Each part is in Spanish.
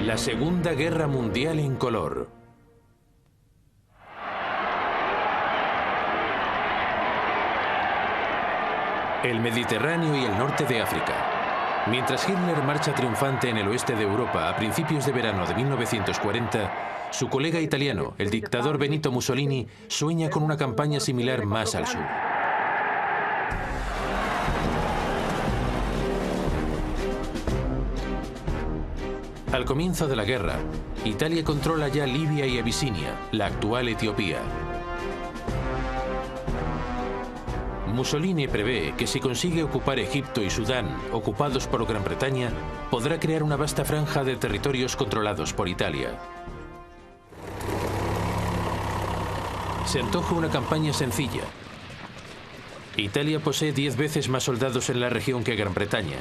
La Segunda Guerra Mundial en color. El Mediterráneo y el norte de África. Mientras Hitler marcha triunfante en el oeste de Europa a principios de verano de 1940, su colega italiano, el dictador Benito Mussolini, sueña con una campaña similar más al sur. Al comienzo de la guerra, Italia controla ya Libia y Abisinia, la actual Etiopía. Mussolini prevé que si consigue ocupar Egipto y Sudán, ocupados por Gran Bretaña, podrá crear una vasta franja de territorios controlados por Italia. Se antoja una campaña sencilla. Italia posee 10 veces más soldados en la región que Gran Bretaña.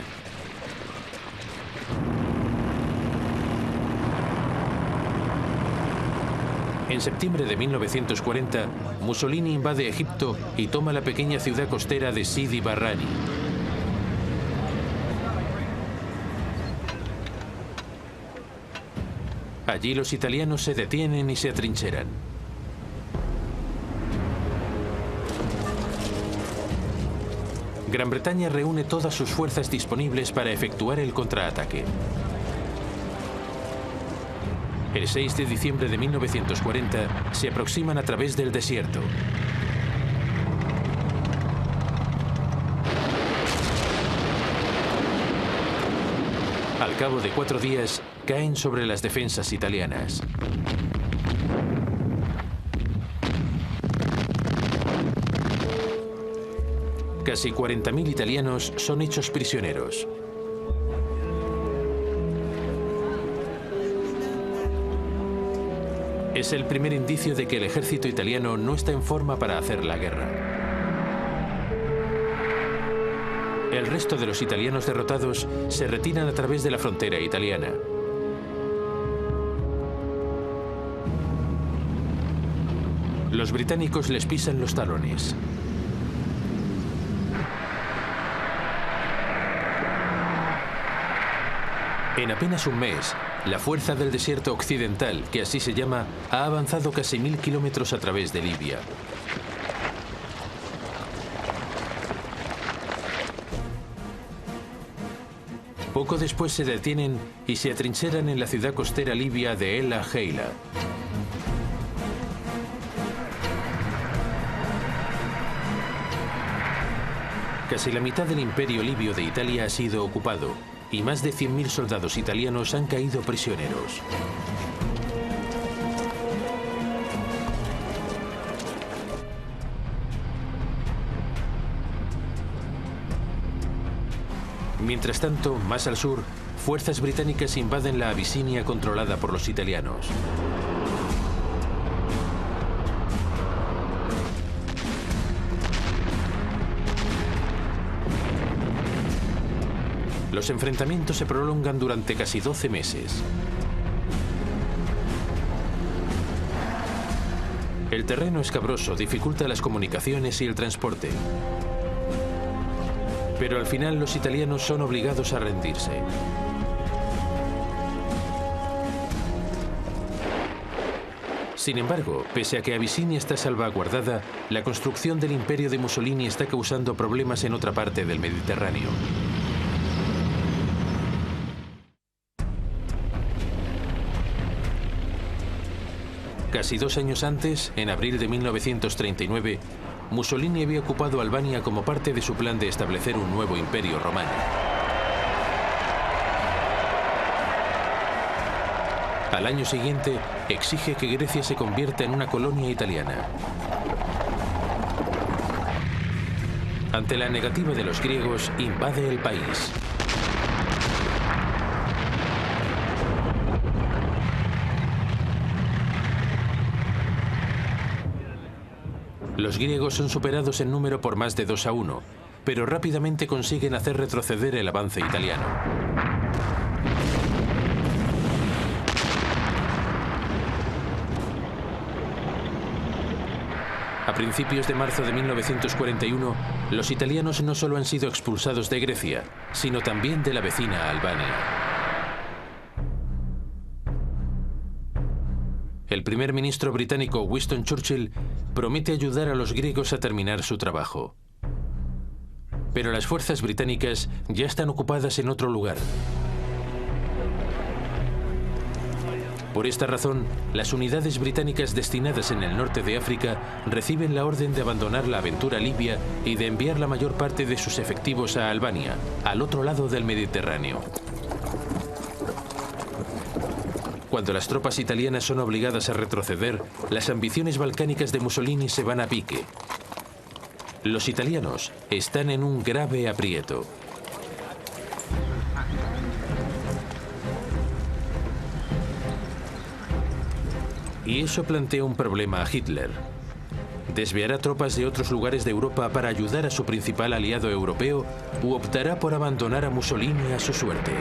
En septiembre de 1940, Mussolini invade Egipto y toma la pequeña ciudad costera de Sidi Barrani. Allí los italianos se detienen y se atrincheran. Gran Bretaña reúne todas sus fuerzas disponibles para efectuar el contraataque. El 6 de diciembre de 1940 se aproximan a través del desierto. Al cabo de 4 días, caen sobre las defensas italianas. Casi 40.000 italianos son hechos prisioneros. Es el primer indicio de que el ejército italiano no está en forma para hacer la guerra. El resto de los italianos derrotados se retiran a través de la frontera italiana. Los británicos les pisan los talones. En apenas un mes, la Fuerza del Desierto Occidental, que así se llama, ha avanzado casi 1000 kilómetros a través de Libia. Poco después se detienen y se atrincheran en la ciudad costera libia de El Agheila. Casi la mitad del imperio libio de Italia ha sido ocupado y más de 100.000 soldados italianos han caído prisioneros. Mientras tanto, más al sur, fuerzas británicas invaden la Abisinia controlada por los italianos. Los enfrentamientos se prolongan durante casi 12 meses. El terreno escabroso dificulta las comunicaciones y el transporte. Pero al final los italianos son obligados a rendirse. Sin embargo, pese a que Abisinia está salvaguardada, la construcción del imperio de Mussolini está causando problemas en otra parte del Mediterráneo. Casi 2 años antes, en abril de 1939, Mussolini había ocupado Albania como parte de su plan de establecer un nuevo imperio romano. Al año siguiente, exige que Grecia se convierta en una colonia italiana. Ante la negativa de los griegos, invade el país. Los griegos son superados en número por más de 2-1, pero rápidamente consiguen hacer retroceder el avance italiano. A principios de marzo de 1941, los italianos no solo han sido expulsados de Grecia, sino también de la vecina Albania. primer ministro británico Winston Churchill promete ayudar a los griegos a terminar su trabajo. Pero las fuerzas británicas ya están ocupadas en otro lugar. Por esta razón, las unidades británicas destinadas en el norte de África reciben la orden de abandonar la aventura libia y de enviar la mayor parte de sus efectivos a Albania, al otro lado del Mediterráneo. Cuando las tropas italianas son obligadas a retroceder, las ambiciones balcánicas de Mussolini se van a pique. Los italianos están en un grave aprieto. Y eso plantea un problema a Hitler. ¿Desviará tropas de otros lugares de Europa para ayudar a su principal aliado europeo u optará por abandonar a Mussolini a su suerte?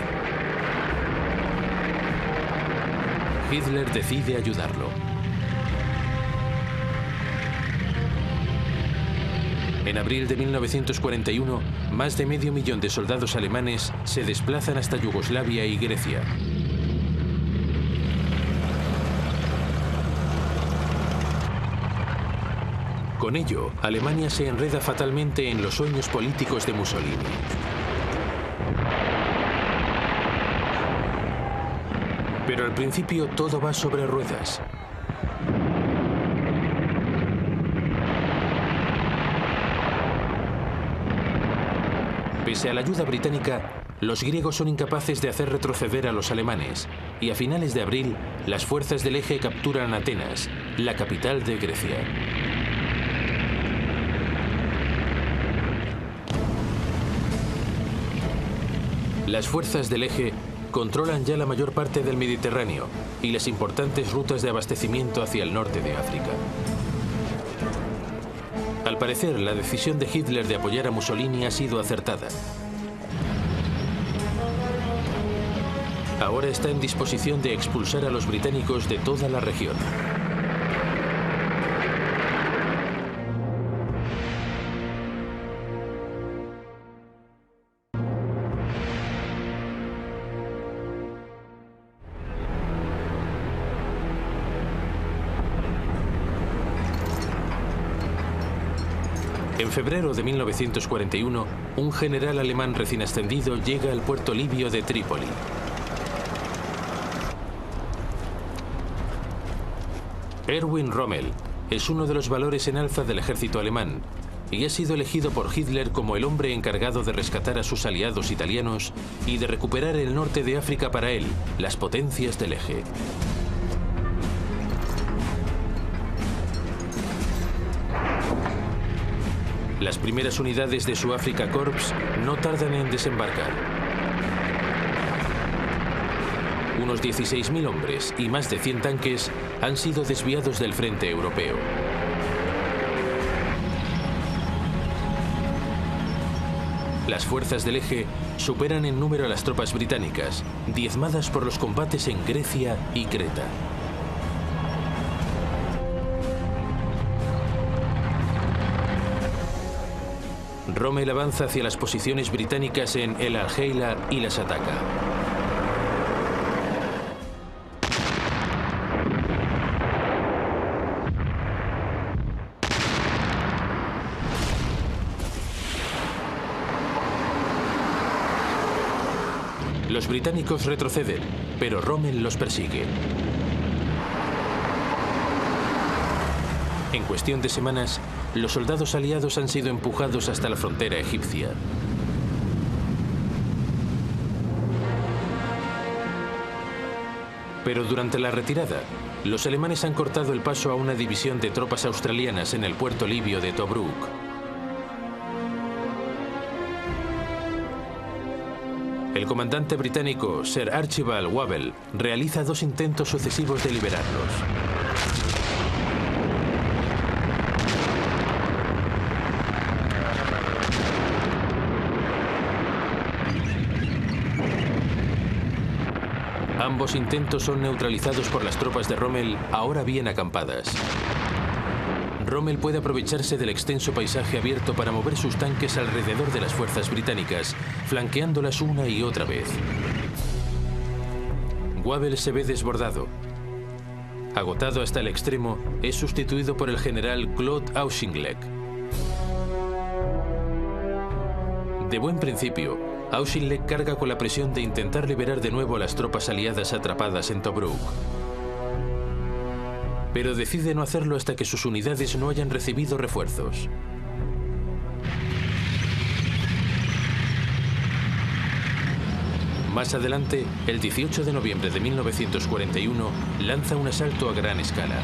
Hitler decide ayudarlo. En abril de 1941, más de medio millón de soldados alemanes se desplazan hasta Yugoslavia y Grecia. Con ello, Alemania se enreda fatalmente en los sueños políticos de Mussolini. Pero al principio todo va sobre ruedas. Pese a la ayuda británica, los griegos son incapaces de hacer retroceder a los alemanes, y a finales de abril, las fuerzas del Eje capturan Atenas, la capital de Grecia. Las fuerzas del Eje controlan ya la mayor parte del Mediterráneo y las importantes rutas de abastecimiento hacia el norte de África. Al parecer, la decisión de Hitler de apoyar a Mussolini ha sido acertada. Ahora está en disposición de expulsar a los británicos de toda la región. En febrero de 1941, un general alemán recién ascendido llega al puerto libio de Trípoli. Erwin Rommel es uno de los valores en alza del ejército alemán y ha sido elegido por Hitler como el hombre encargado de rescatar a sus aliados italianos y de recuperar el norte de África para él, las potencias del Eje. Las primeras unidades de su Afrika Korps no tardan en desembarcar. Unos 16.000 hombres y más de 100 tanques han sido desviados del frente europeo. Las fuerzas del Eje superan en número a las tropas británicas, diezmadas por los combates en Grecia y Creta. Rommel avanza hacia las posiciones británicas en El Algeila y las ataca. Los británicos retroceden, pero Rommel los persigue. En cuestión de semanas, los soldados aliados han sido empujados hasta la frontera egipcia. Pero durante la retirada, los alemanes han cortado el paso a una división de tropas australianas en el puerto libio de Tobruk. El comandante británico Sir Archibald Wavell realiza 2 intentos sucesivos de liberarlos. Ambos intentos son neutralizados por las tropas de Rommel, ahora bien acampadas. Rommel puede aprovecharse del extenso paisaje abierto para mover sus tanques alrededor de las fuerzas británicas, flanqueándolas una y otra vez. Wavell se ve desbordado. Agotado hasta el extremo, es sustituido por el general Claude Auchinleck. De buen principio, Auchinleck carga con la presión de intentar liberar de nuevo a las tropas aliadas atrapadas en Tobruk. Pero decide no hacerlo hasta que sus unidades no hayan recibido refuerzos. Más adelante, el 18 de noviembre de 1941, lanza un asalto a gran escala.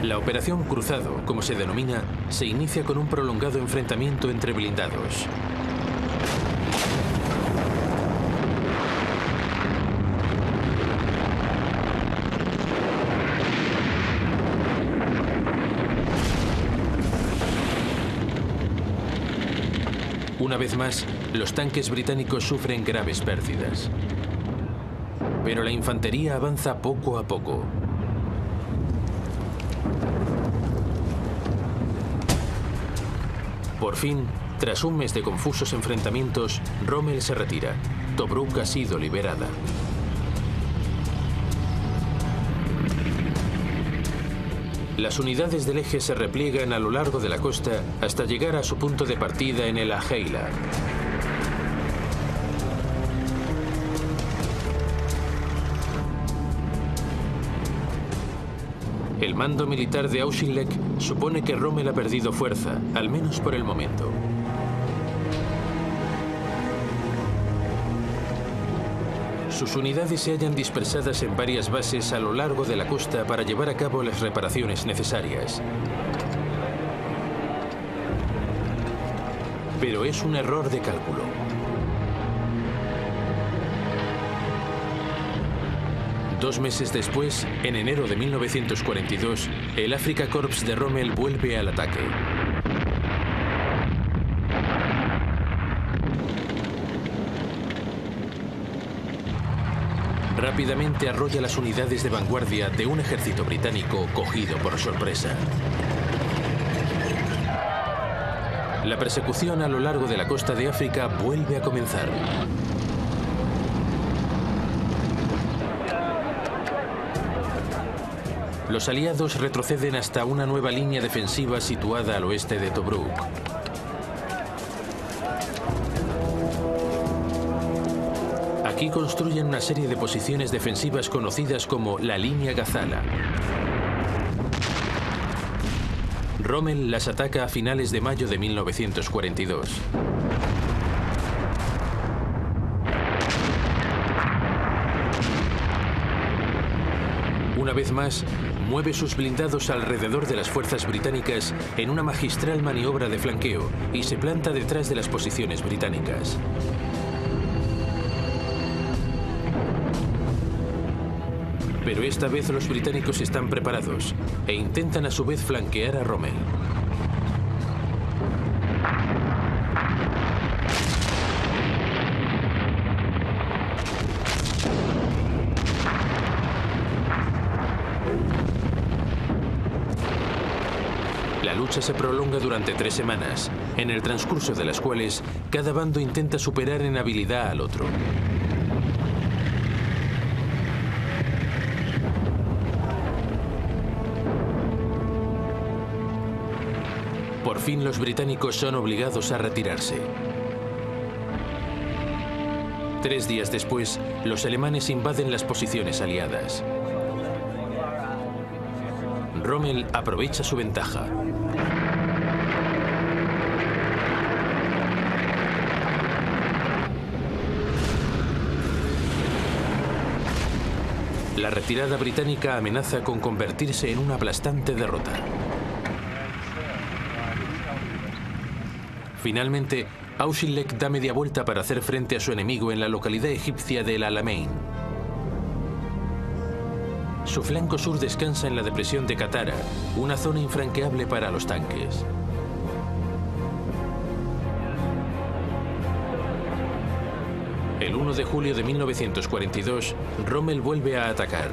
La Operación Cruzado, como se denomina, se inicia con un prolongado enfrentamiento entre blindados. Una vez más, los tanques británicos sufren graves pérdidas. Pero la infantería avanza poco a poco. Por fin, tras un mes de confusos enfrentamientos, Rommel se retira. Tobruk ha sido liberada. Las unidades del eje se repliegan a lo largo de la costa hasta llegar a su punto de partida en el Ajeila. El mando militar de Auchinleck supone que Rommel ha perdido fuerza, al menos por el momento. Sus unidades se hallan dispersadas en varias bases a lo largo de la costa para llevar a cabo las reparaciones necesarias. Pero es un error de cálculo. Dos meses después, en enero de 1942, el Afrika Korps de Rommel vuelve al ataque. Rápidamente arrolla las unidades de vanguardia de un ejército británico cogido por sorpresa. La persecución a lo largo de la costa de África vuelve a comenzar. Los aliados retroceden hasta una nueva línea defensiva situada al oeste de Tobruk. Aquí construyen una serie de posiciones defensivas conocidas como la línea Gazala. Rommel las ataca a finales de mayo de 1942. Una vez más, mueve sus blindados alrededor de las fuerzas británicas en una magistral maniobra de flanqueo y se planta detrás de las posiciones británicas. Pero esta vez los británicos están preparados e intentan a su vez flanquear a Rommel. La lucha se prolonga durante 3 semanas, en el transcurso de las cuales cada bando intenta superar en habilidad al otro. Por fin los británicos son obligados a retirarse. 3 días después, los alemanes invaden las posiciones aliadas. Rommel aprovecha su ventaja. La retirada británica amenaza con convertirse en una aplastante derrota. Finalmente, Auchinleck da media vuelta para hacer frente a su enemigo en la localidad egipcia de El Alamein. Su flanco sur descansa en la depresión de Katara, una zona infranqueable para los tanques. El 1 de julio de 1942, Rommel vuelve a atacar.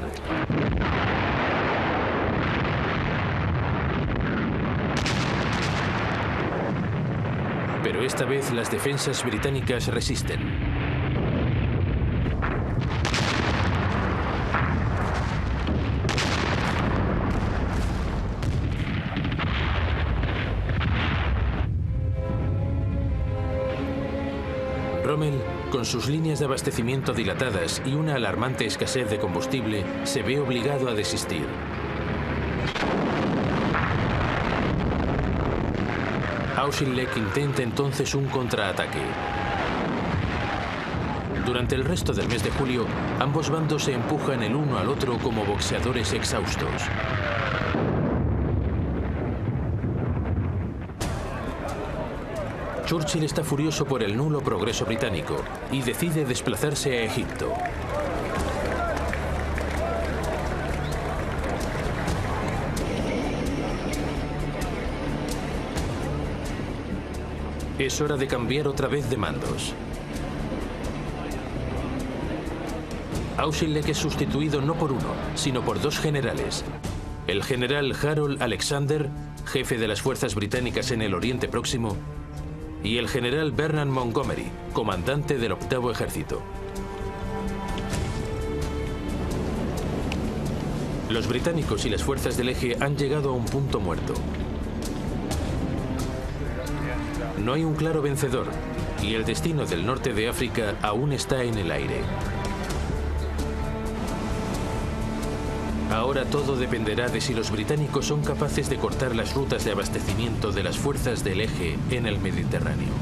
Pero esta vez las defensas británicas resisten. Rommel, con sus líneas de abastecimiento dilatadas y una alarmante escasez de combustible, se ve obligado a desistir. Auchinleck intenta entonces un contraataque. Durante el resto del mes de julio, ambos bandos se empujan el uno al otro como boxeadores exhaustos. Churchill está furioso por el nulo progreso británico y decide desplazarse a Egipto. Es hora de cambiar otra vez de mandos. Auchinleck es sustituido no por uno, sino por dos generales. El general Harold Alexander, jefe de las fuerzas británicas en el Oriente Próximo, y el general Bernard Montgomery, comandante del 8º Ejército. Los británicos y las fuerzas del eje han llegado a un punto muerto. No hay un claro vencedor, y el destino del norte de África aún está en el aire. Ahora todo dependerá de si los británicos son capaces de cortar las rutas de abastecimiento de las fuerzas del eje en el Mediterráneo.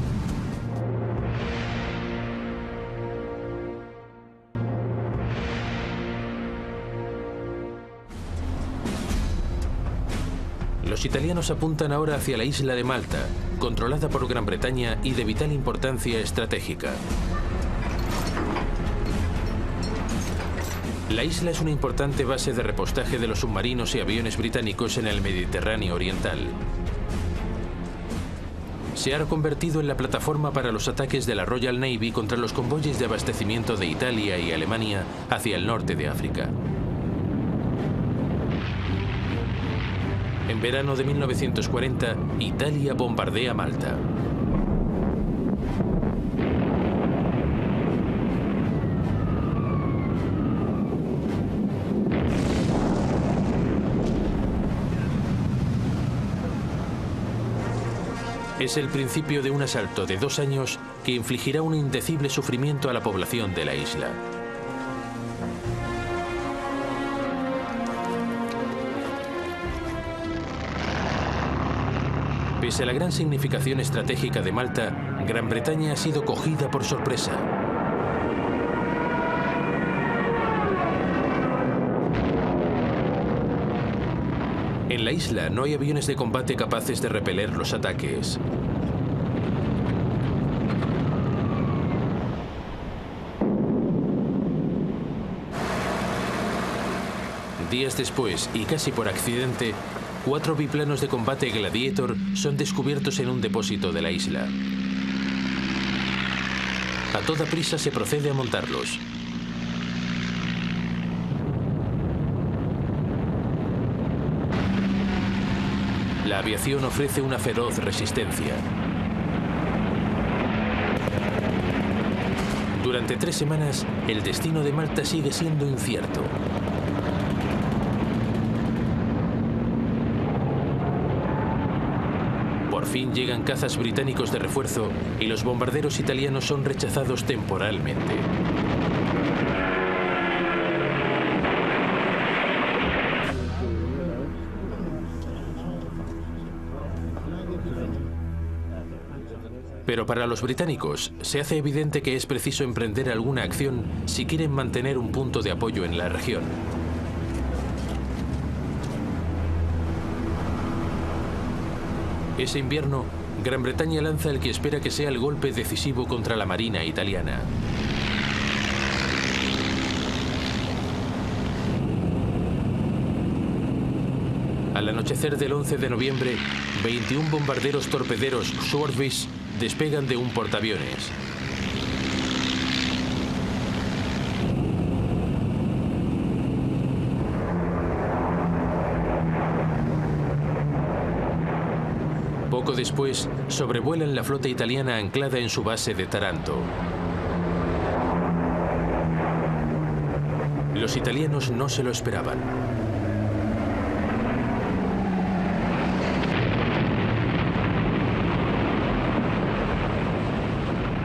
Los italianos apuntan ahora hacia la isla de Malta, controlada por Gran Bretaña y de vital importancia estratégica. La isla es una importante base de repostaje de los submarinos y aviones británicos en el Mediterráneo oriental. Se ha convertido en la plataforma para los ataques de la Royal Navy contra los convoyes de abastecimiento de Italia y Alemania hacia el norte de África. En verano de 1940, Italia bombardea Malta. Es el principio de un asalto de 2 años que infligirá un indecible sufrimiento a la población de la isla. Pese a la gran significación estratégica de Malta, Gran Bretaña ha sido cogida por sorpresa. En la isla no hay aviones de combate capaces de repeler los ataques. Días después, y casi por accidente, 4 biplanos de combate Gladiator son descubiertos en un depósito de la isla. A toda prisa se procede a montarlos. La aviación ofrece una feroz resistencia. Durante 3 semanas, el destino de Malta sigue siendo incierto. Por fin llegan cazas británicos de refuerzo y los bombarderos italianos son rechazados temporalmente. Pero para los británicos se hace evidente que es preciso emprender alguna acción si quieren mantener un punto de apoyo en la región. Ese invierno, Gran Bretaña lanza el que espera que sea el golpe decisivo contra la marina italiana. Al anochecer del 11 de noviembre, 21 bombarderos torpederos Swordfish despegan de un portaaviones. Poco después, sobrevuelan la flota italiana anclada en su base de Taranto. Los italianos no se lo esperaban.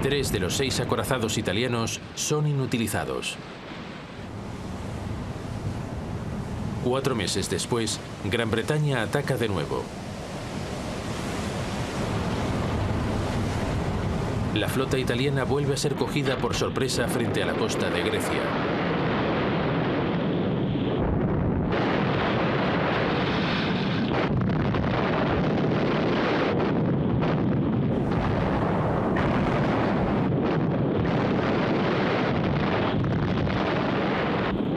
Tres de los 6 acorazados italianos son inutilizados. 4 meses después, Gran Bretaña ataca de nuevo. La flota italiana vuelve a ser cogida por sorpresa frente a la costa de Grecia.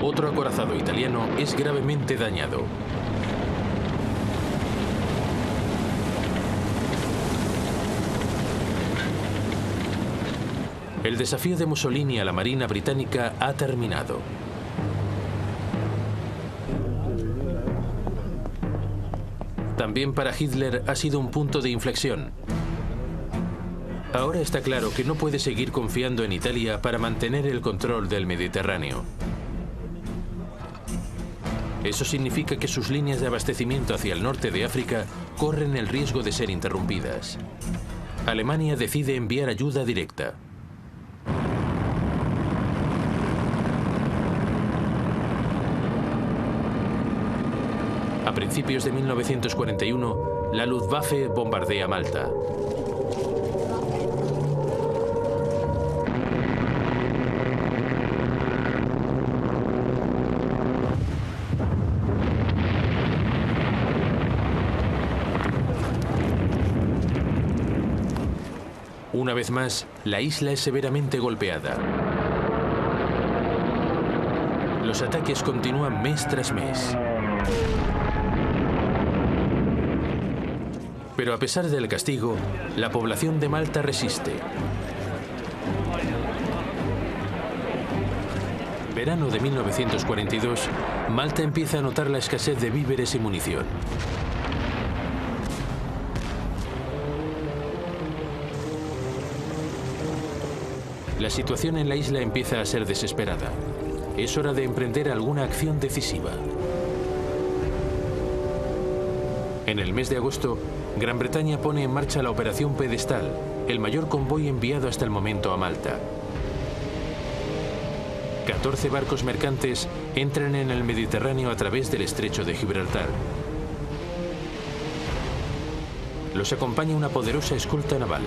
Otro acorazado italiano es gravemente dañado. El desafío de Mussolini a la Marina británica ha terminado. También para Hitler ha sido un punto de inflexión. Ahora está claro que no puede seguir confiando en Italia para mantener el control del Mediterráneo. Eso significa que sus líneas de abastecimiento hacia el norte de África corren el riesgo de ser interrumpidas. Alemania decide enviar ayuda directa. A principios de 1941, la Luftwaffe bombardea Malta. Una vez más, la isla es severamente golpeada. Los ataques continúan mes tras mes. Pero a pesar del castigo, la población de Malta resiste. Verano de 1942, Malta empieza a notar la escasez de víveres y munición. La situación en la isla empieza a ser desesperada. Es hora de emprender alguna acción decisiva. En el mes de agosto, Gran Bretaña pone en marcha la Operación Pedestal, el mayor convoy enviado hasta el momento a Malta. 14 barcos mercantes entran en el Mediterráneo a través del estrecho de Gibraltar. Los acompaña una poderosa escolta naval.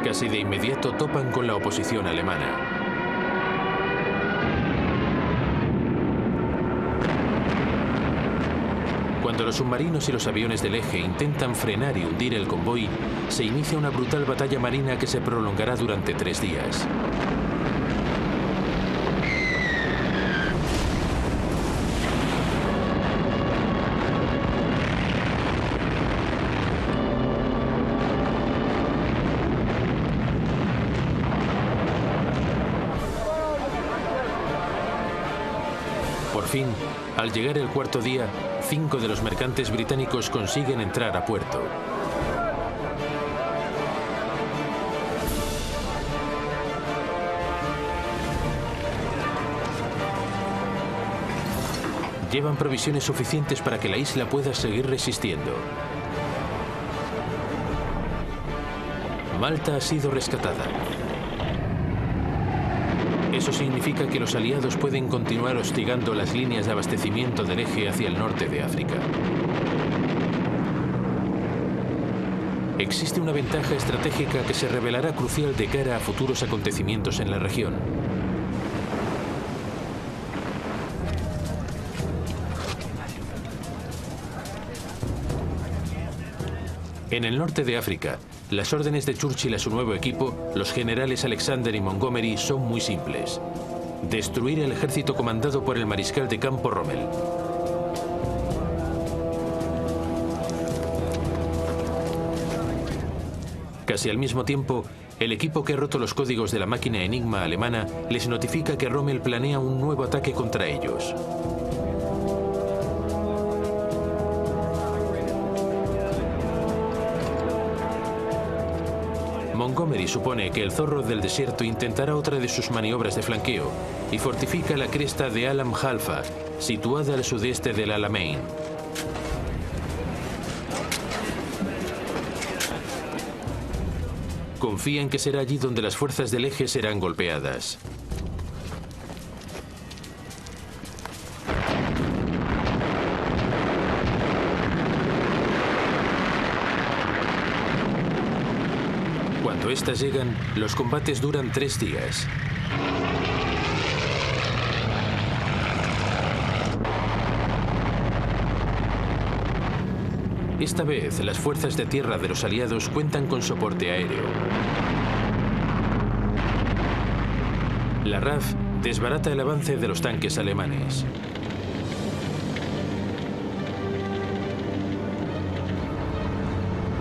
Casi de inmediato topan con la oposición alemana. Cuando los submarinos y los aviones del Eje intentan frenar y hundir el convoy, se inicia una brutal batalla marina que se prolongará durante 3 días. Por fin, al llegar el 4.º día, 5 de los mercantes británicos consiguen entrar a puerto. Llevan provisiones suficientes para que la isla pueda seguir resistiendo. Malta ha sido rescatada. Eso significa que los aliados pueden continuar hostigando las líneas de abastecimiento del Eje hacia el norte de África. Existe una ventaja estratégica que se revelará crucial de cara a futuros acontecimientos en la región. En el norte de África, las órdenes de Churchill a su nuevo equipo, los generales Alexander y Montgomery, son muy simples. Destruir el ejército comandado por el mariscal de campo Rommel. Casi al mismo tiempo, el equipo que ha roto los códigos de la máquina Enigma alemana les notifica que Rommel planea un nuevo ataque contra ellos. Montgomery supone que el zorro del desierto intentará otra de sus maniobras de flanqueo y fortifica la cresta de Alam Halfa, situada al sudeste del Alamein. Confía en que será allí donde las fuerzas del eje serán golpeadas. Cuando estas llegan, los combates duran 3 días. Esta vez, las fuerzas de tierra de los aliados cuentan con soporte aéreo. La RAF desbarata el avance de los tanques alemanes.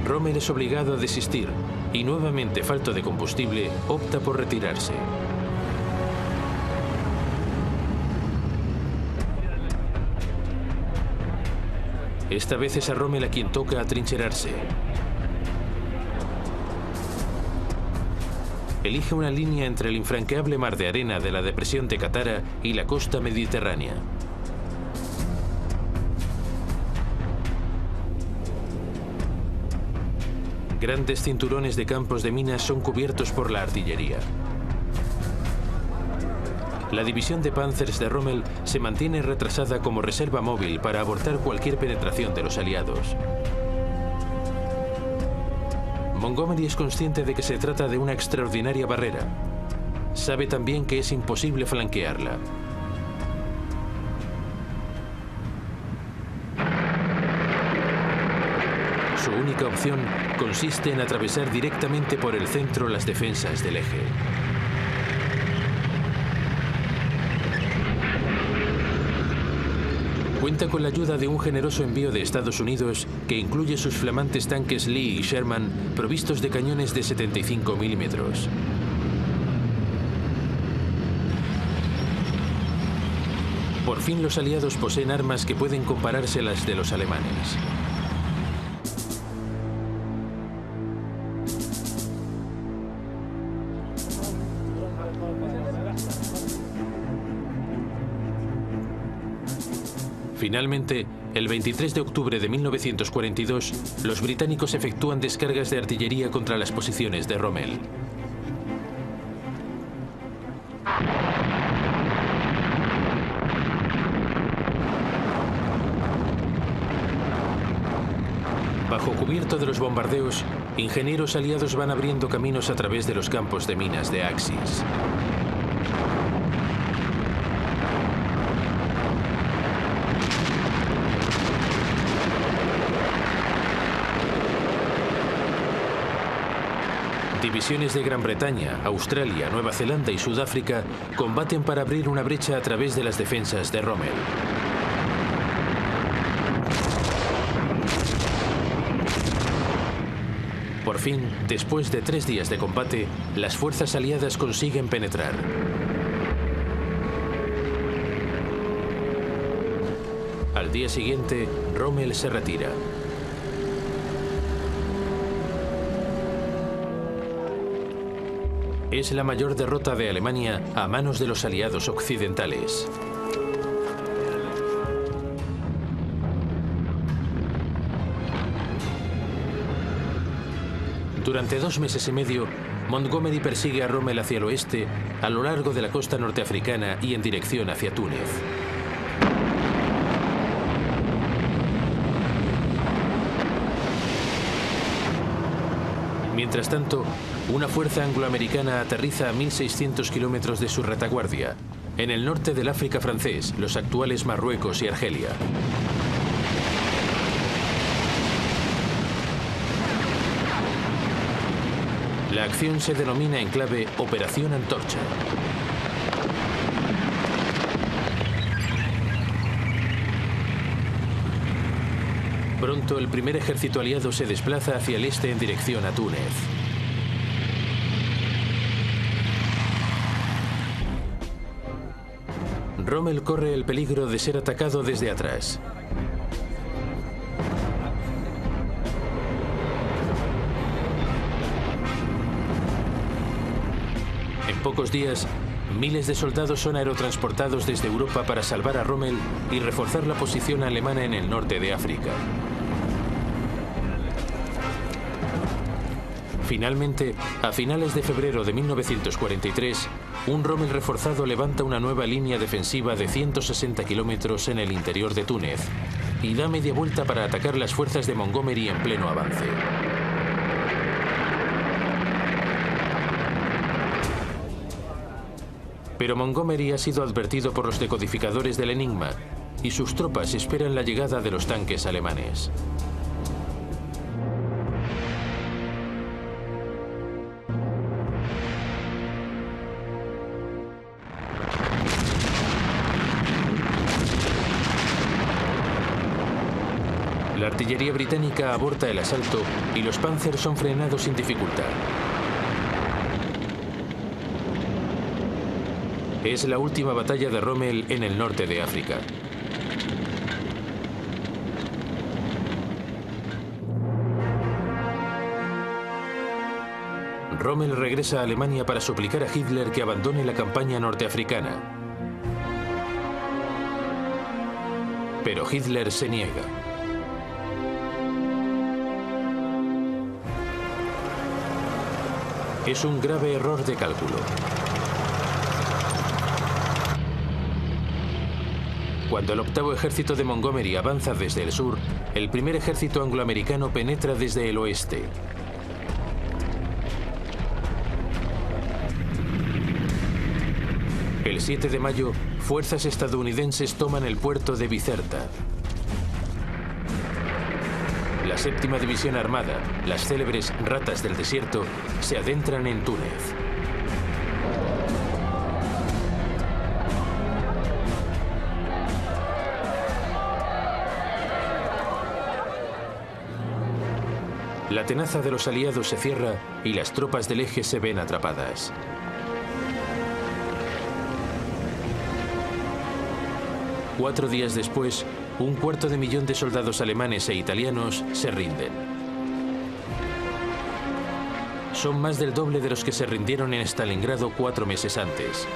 Rommel es obligado a desistir y, nuevamente falto de combustible, opta por retirarse. Esta vez es a Rommel a quien toca atrincherarse. Elige una línea entre el infranqueable mar de arena de la depresión de Katara y la costa mediterránea. Grandes cinturones de campos de minas son cubiertos por la artillería. La división de Panzers de Rommel se mantiene retrasada como reserva móvil para abortar cualquier penetración de los aliados. Montgomery es consciente de que se trata de una extraordinaria barrera. Sabe también que es imposible flanquearla. Su única opción consiste en atravesar directamente por el centro las defensas del eje. Cuenta con la ayuda de un generoso envío de Estados Unidos que incluye sus flamantes tanques Lee y Sherman provistos de cañones de 75 milímetros. Por fin los aliados poseen armas que pueden compararse a las de los alemanes. Finalmente, el 23 de octubre de 1942, los británicos efectúan descargas de artillería contra las posiciones de Rommel. Bajo cubierto de los bombardeos, ingenieros aliados van abriendo caminos a través de los campos de minas de Axis. Divisiones de Gran Bretaña, Australia, Nueva Zelanda y Sudáfrica combaten para abrir una brecha a través de las defensas de Rommel. Por fin, después de 3 días de combate, las fuerzas aliadas consiguen penetrar. Al día siguiente, Rommel se retira. Es la mayor derrota de Alemania a manos de los aliados occidentales. Durante 2 meses y medio, Montgomery persigue a Rommel hacia el oeste, a lo largo de la costa norteafricana y en dirección hacia Túnez. Mientras tanto, una fuerza angloamericana aterriza a 1.600 kilómetros de su retaguardia, en el norte del África francés, los actuales Marruecos y Argelia. La acción se denomina en clave Operación Antorcha. Pronto el primer ejército aliado se desplaza hacia el este en dirección a Túnez. Rommel corre el peligro de ser atacado desde atrás. pocos días, miles de soldados son aerotransportados desde Europa para salvar a Rommel y reforzar la posición alemana en el norte de África. Finalmente, a finales de febrero de 1943, un Rommel reforzado levanta una nueva línea defensiva de 160 kilómetros en el interior de Túnez y da media vuelta para atacar las fuerzas de Montgomery en pleno avance. Pero Montgomery ha sido advertido por los decodificadores del Enigma y sus tropas esperan la llegada de los tanques alemanes. La artillería británica aborta el asalto y los Panzers son frenados sin dificultad. Es la última batalla de Rommel en el norte de África. Rommel regresa a Alemania para suplicar a Hitler que abandone la campaña norteafricana. Pero Hitler se niega. Es un grave error de cálculo. Cuando el octavo ejército de Montgomery avanza desde el sur, el primer ejército angloamericano penetra desde el oeste. El 7 de mayo, fuerzas estadounidenses toman el puerto de Bizerta. La séptima división armada, las célebres ratas del desierto, se adentran en Túnez. La tenaza de los aliados se cierra y las tropas del eje se ven atrapadas. Cuatro días después, 250.000 de soldados alemanes e italianos se rinden. Son más del doble de los que se rindieron en Stalingrado 4 meses antes.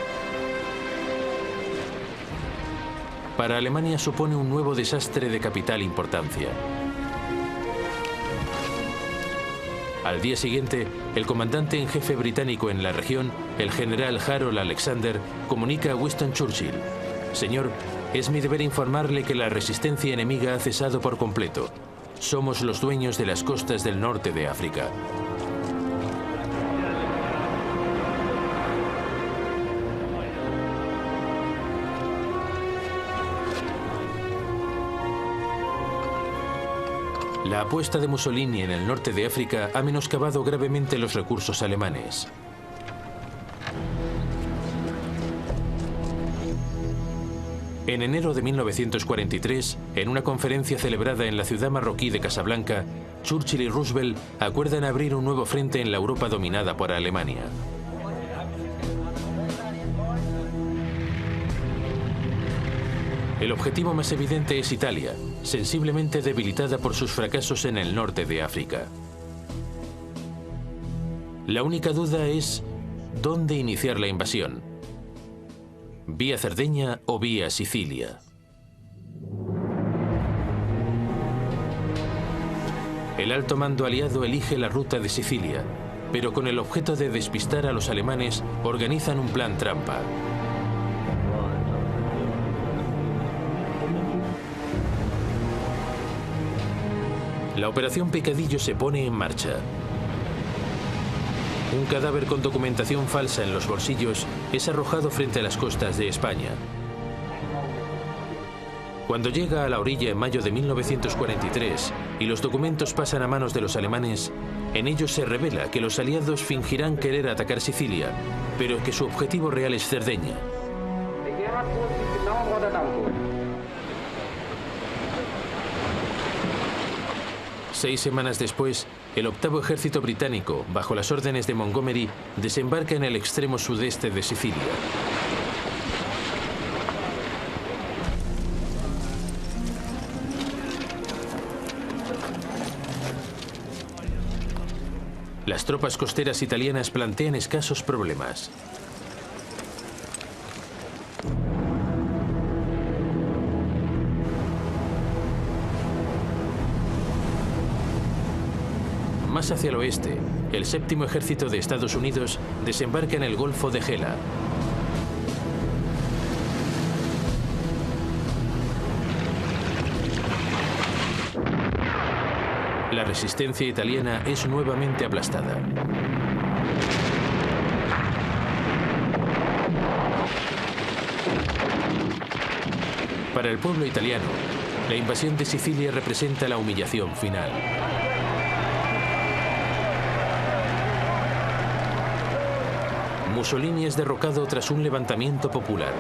Para Alemania supone un nuevo desastre de capital importancia. Al día siguiente, el comandante en jefe británico en la región, el general Harold Alexander, comunica a Winston Churchill: «Señor, es mi deber informarle que la resistencia enemiga ha cesado por completo. Somos los dueños de las costas del norte de África». La apuesta de Mussolini en el norte de África ha menoscabado gravemente los recursos alemanes. En enero de 1943, en una conferencia celebrada en la ciudad marroquí de Casablanca, Churchill y Roosevelt acuerdan abrir un nuevo frente en la Europa dominada por Alemania. El objetivo más evidente es Italia, sensiblemente debilitada por sus fracasos en el norte de África. La única duda es ¿dónde iniciar la invasión? ¿Vía Cerdeña o vía Sicilia? El alto mando aliado elige la ruta de Sicilia, pero con el objeto de despistar a los alemanes, organizan un plan trampa. La operación Picadillo se pone en marcha. Un cadáver con documentación falsa en los bolsillos es arrojado frente a las costas de España. Cuando llega a la orilla en mayo de 1943 y los documentos pasan a manos de los alemanes, en ellos se revela que los aliados fingirán querer atacar Sicilia, pero que su objetivo real es Cerdeña. 6 semanas después, el octavo ejército británico, bajo las órdenes de Montgomery, desembarca en el extremo sudeste de Sicilia. Las tropas costeras italianas plantean escasos problemas. Más hacia el oeste, el séptimo ejército de Estados Unidos desembarca en el Golfo de Gela. La resistencia italiana es nuevamente aplastada. Para el pueblo italiano, la invasión de Sicilia representa la humillación final. Mussolini es derrocado tras un levantamiento popular.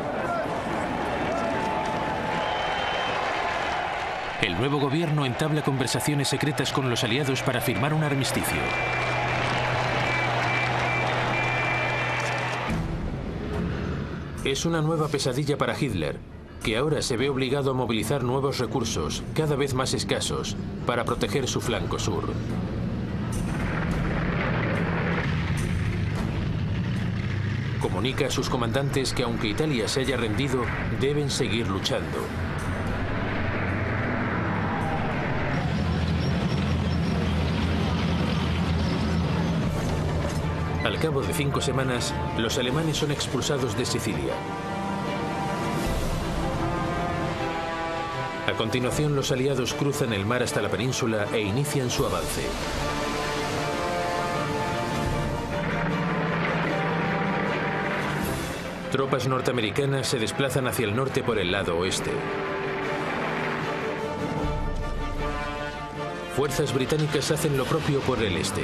El nuevo gobierno entabla conversaciones secretas con los aliados para firmar un armisticio. Es una nueva pesadilla para Hitler, que ahora se ve obligado a movilizar nuevos recursos, cada vez más escasos, para proteger su flanco sur. Comunica a sus comandantes que aunque Italia se haya rendido, deben seguir luchando. Al cabo de 5 semanas, los alemanes son expulsados de Sicilia. A continuación, los aliados cruzan el mar hasta la península e inician su avance. Tropas norteamericanas se desplazan hacia el norte por el lado oeste. Fuerzas británicas hacen lo propio por el este.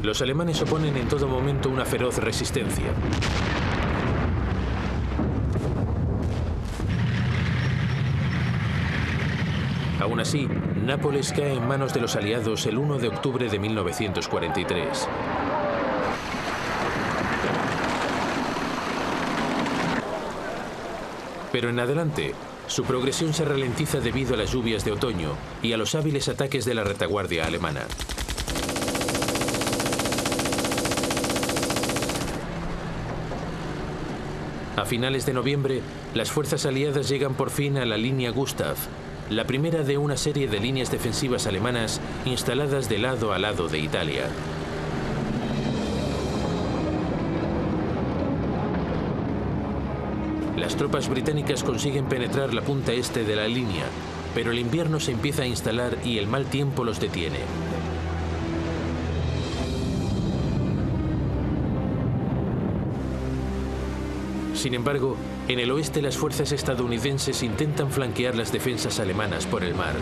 Los alemanes oponen en todo momento una feroz resistencia. Aún así, Nápoles cae en manos de los aliados el 1 de octubre de 1943. Pero en adelante, su progresión se ralentiza debido a las lluvias de otoño y a los hábiles ataques de la retaguardia alemana. A finales de noviembre, las fuerzas aliadas llegan por fin a la línea Gustav, la primera de una serie de líneas defensivas alemanas instaladas de lado a lado de Italia. Las tropas británicas consiguen penetrar la punta este de la línea, pero el invierno se empieza a instalar y el mal tiempo los detiene. Sin embargo, en el oeste las fuerzas estadounidenses intentan flanquear las defensas alemanas por el mar.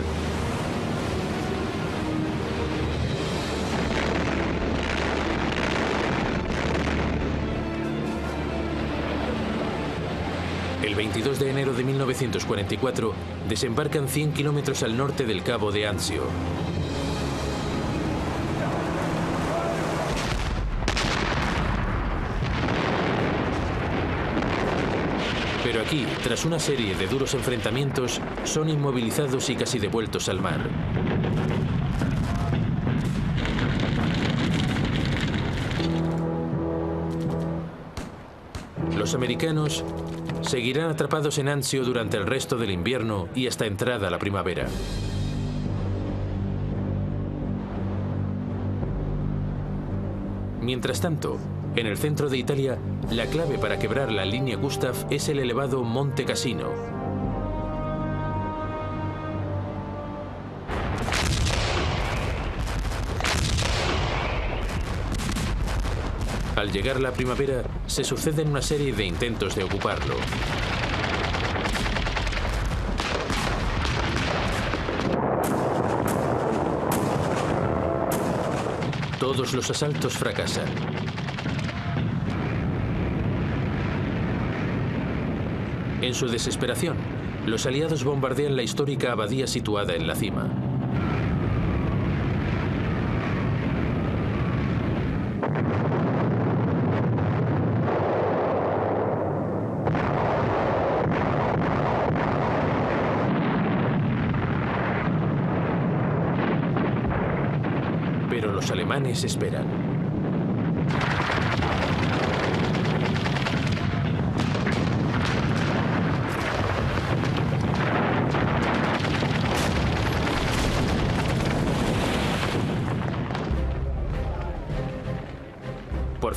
El 22 de enero de 1944 desembarcan 100 kilómetros al norte del Cabo de Anzio. Pero aquí, tras una serie de duros enfrentamientos, son inmovilizados y casi devueltos al mar. Los americanos seguirán atrapados en Anzio durante el resto del invierno y hasta entrada la primavera. Mientras tanto, en el centro de Italia, la clave para quebrar la línea Gustav es el elevado Monte Cassino. Al llegar la primavera, se suceden una serie de intentos de ocuparlo. Todos los asaltos fracasan. En su desesperación, los aliados bombardean la histórica abadía situada en la cima. Pero los alemanes esperan.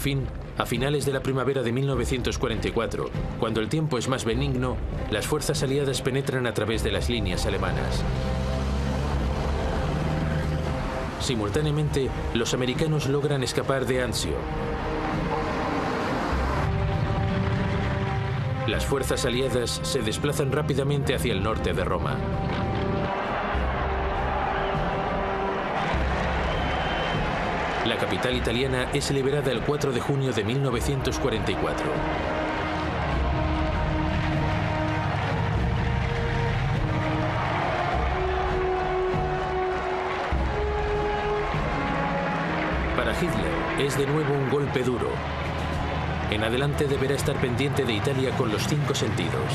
fin, a finales de la primavera de 1944, cuando el tiempo es más benigno, las fuerzas aliadas penetran a través de las líneas alemanas. Simultáneamente, los americanos logran escapar de Anzio. Las fuerzas aliadas se desplazan rápidamente hacia el norte de Roma. La capital italiana es liberada el 4 de junio de 1944. Para Hitler es de nuevo un golpe duro. En adelante deberá estar pendiente de Italia con los 5 sentidos.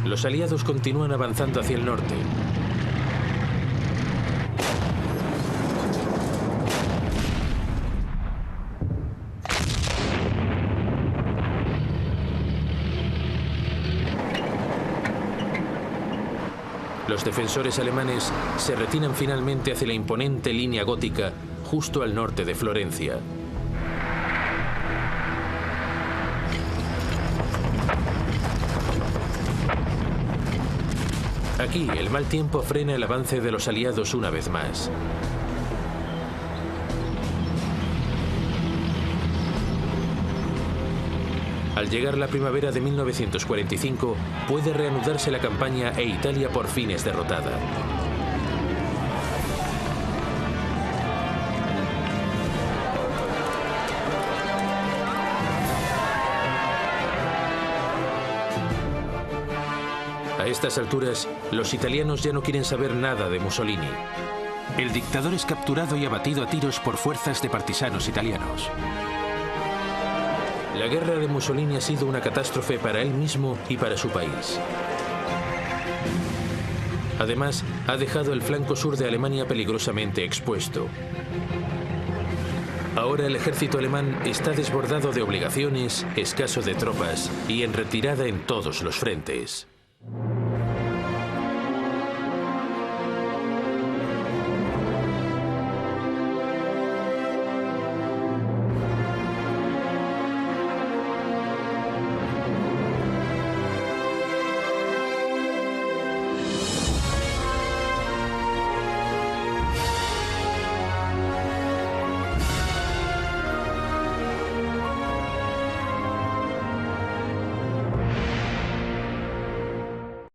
Los aliados continúan avanzando hacia el norte. Los defensores alemanes se retiran finalmente hacia la imponente línea gótica justo al norte de Florencia. Aquí, el mal tiempo frena el avance de los aliados una vez más. Al llegar la primavera de 1945, puede reanudarse la campaña e Italia por fin es derrotada. A estas alturas, los italianos ya no quieren saber nada de Mussolini. El dictador es capturado y abatido a tiros por fuerzas de partisanos italianos. La guerra de Mussolini ha sido una catástrofe para él mismo y para su país. Además, ha dejado el flanco sur de Alemania peligrosamente expuesto. Ahora el ejército alemán está desbordado de obligaciones, escaso de tropas y en retirada en todos los frentes.